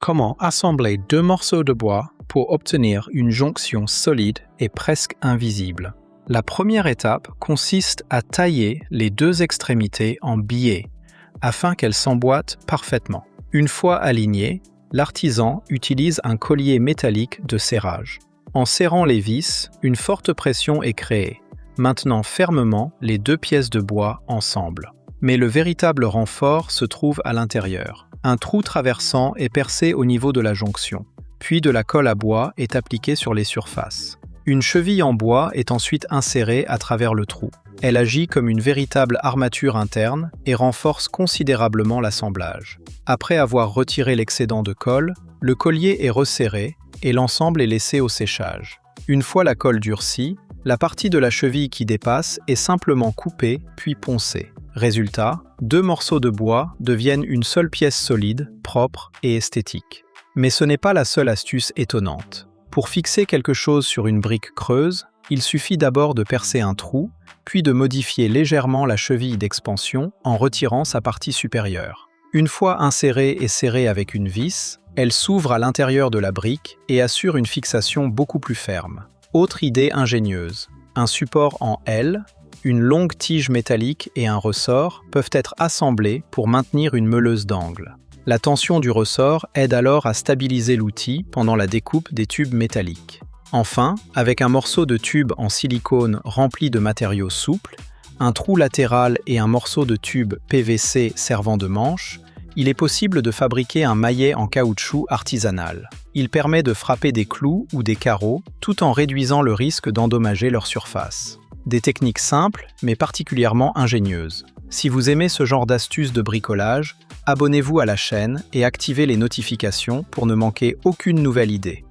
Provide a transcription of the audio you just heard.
comment assembler deux morceaux de bois pour obtenir une jonction solide et presque invisible. La première étape consiste à tailler les deux extrémités en billets afin qu'elles s'emboîtent parfaitement. Une fois alignées, l'artisan utilise un collier métallique de serrage. En serrant les vis, une forte pression est créée, maintenant fermement les deux pièces de bois ensemble. Mais le véritable renfort se trouve à l'intérieur. Un trou traversant est percé au niveau de la jonction, puis de la colle à bois est appliquée sur les surfaces. Une cheville en bois est ensuite insérée à travers le trou. Elle agit comme une véritable armature interne et renforce considérablement l'assemblage. Après avoir retiré l'excédent de colle, le collier est resserré et l'ensemble est laissé au séchage. Une fois la colle durcie, la partie de la cheville qui dépasse est simplement coupée puis poncée. Résultat, deux morceaux de bois deviennent une seule pièce solide, propre et esthétique. Mais ce n'est pas la seule astuce étonnante. Pour fixer quelque chose sur une brique creuse, il suffit d'abord de percer un trou, puis de modifier légèrement la cheville d'expansion en retirant sa partie supérieure. Une fois insérée et serrée avec une vis, elle s'ouvre à l'intérieur de la brique et assure une fixation beaucoup plus ferme. Autre idée ingénieuse, un support en L, une longue tige métallique et un ressort peuvent être assemblés pour maintenir une meuleuse d'angle. La tension du ressort aide alors à stabiliser l'outil pendant la découpe des tubes métalliques. Enfin, avec un morceau de tube en silicone rempli de matériaux souples, un trou latéral et un morceau de tube PVC servant de manche, il est possible de fabriquer un maillet en caoutchouc artisanal. Il permet de frapper des clous ou des carreaux tout en réduisant le risque d'endommager leur surface. Des techniques simples mais particulièrement ingénieuses. Si vous aimez ce genre d'astuces de bricolage, abonnez-vous à la chaîne et activez les notifications pour ne manquer aucune nouvelle idée.